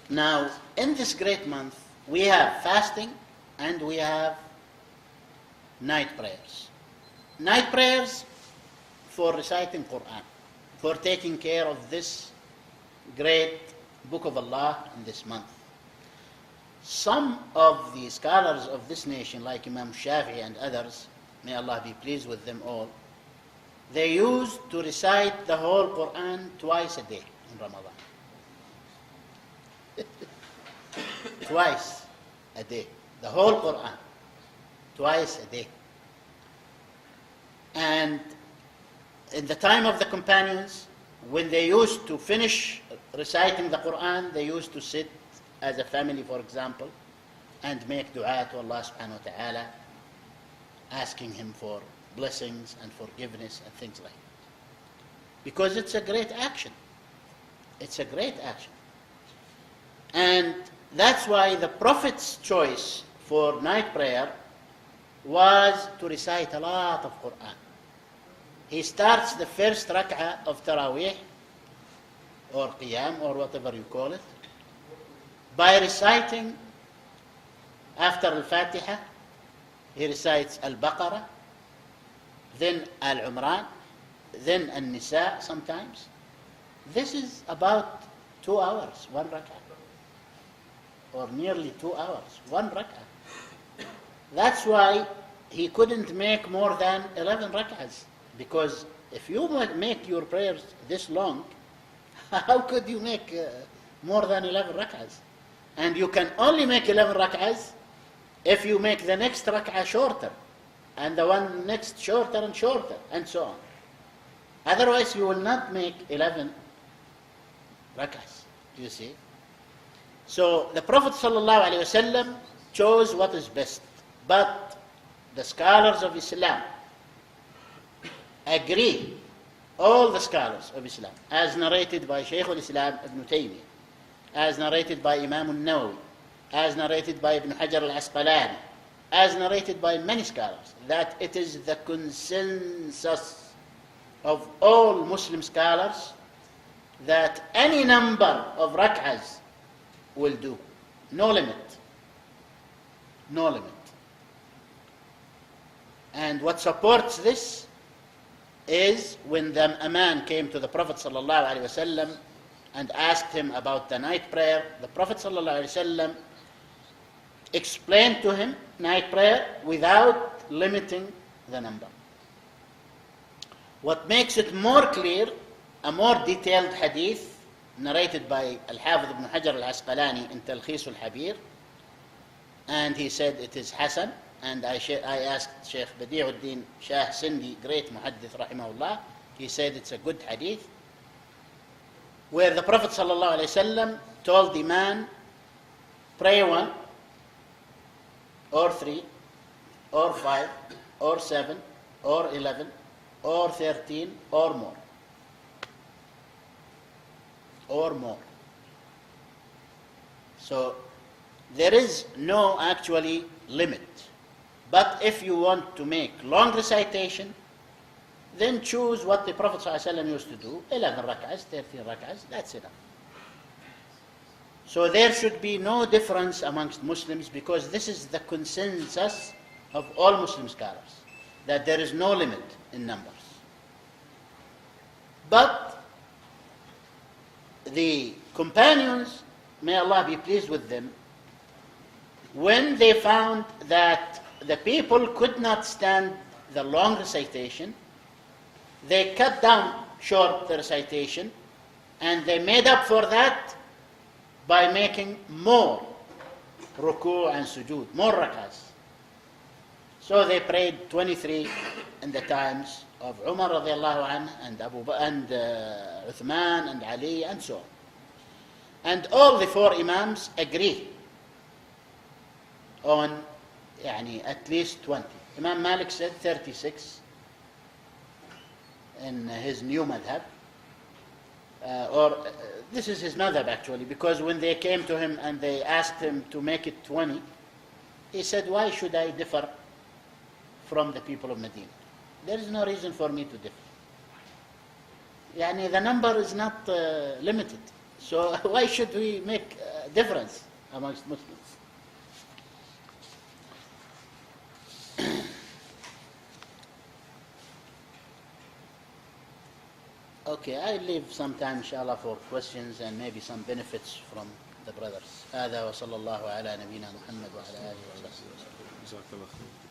Now, in this great month, we have fasting and we have night prayers. Night prayers for reciting Quran, for taking care of this great book of Allah in this month. Some of the scholars of this nation, like Imam Shafi'i and others, may Allah be pleased with them all, they used to recite the whole Quran twice a day in Ramadan. Twice a day. The whole Quran. Twice a day. And in the time of the companions, when they used to finish reciting the Quran, they used to sit as a family, for example, and make dua to Allah subhanahu wa ta'ala, asking Him for blessings and forgiveness and things like that. Because it's a great action. It's a great action. And that's why the Prophet's choice for night prayer was to recite a lot of Quran. He starts the first rak'ah of Taraweeh, or Qiyam, or whatever you call it, by reciting, after Al-Fatiha, he recites Al-Baqarah, then Al-Umran, then Al-Nisa sometimes. This is about 2 hours, one rak'ah, or nearly 2 hours, one rak'ah. That's why he couldn't make more than 11 rak'ahs, because if you make your prayers this long, how could you make more than 11 rak'ahs? And you can only make 11 rak'ahs if you make the next rak'ah shorter, and the one next shorter and shorter, and so on. Otherwise, you will not make 11 rak'ahs, you see. So the Prophet ﷺ chose what is best. But the scholars of Islam agree, all the scholars of Islam, as narrated by Shaykh al-Islam Ibn Taymiyyah, as narrated by Imam al-Nawawi, as narrated by Ibn Hajar al-Asqalani, as narrated by many scholars, that it is the consensus of all Muslim scholars that any number of rak'ahs will do. No limit. No limit. And what supports this is when a man came to the Prophet ﷺ and asked him about the night prayer, the Prophet ﷺ explained to him night prayer without limiting the number. What makes it more clear, a more detailed hadith narrated by Al-Hafidh Ibn Hajar al-Asqalani in Talkhis al-Habir, and he said it is Hasan, and I asked Shaykh Badi'uddin Shah Sindi, great muhaddith rahimahullah, he said it's a good hadith, where the Prophet ﷺ told the man, pray 1, or 3, or 5, or 7, or 11, or 13, or more. Or more. So there is no actually limit. But if you want to make long recitation, then choose what the Prophet ﷺ used to do, 11 rak'ahs, 13 rak'ahs, that's enough. So there should be no difference amongst Muslims, because this is the consensus of all Muslim scholars, that there is no limit in numbers. But the companions, may Allah be pleased with them, when they found that the people could not stand the long recitation, they cut down short the recitation, and they made up for that by making more ruku' and sujood, more rak'ahs. So they prayed 23 in the times of Umar radiallahu anhu, and Abu Bakr, and Uthman, and Ali, and so on. And all the 4 Imams agree on at least 20. Imam Malik said 36 in his new madhab, this is his madhab actually, because when they came to him and they asked him to make it 20, he said, why should I differ from the people of Medina? There is no reason for me to differ. The number is not limited. So why should we make difference amongst Muslims. Okay, I leave some time inshallah for questions and maybe some benefits from the brothers. هذا وصلى الله على نبينا محمد وعلى آله وصحبه وسلم. جزاك الله خير.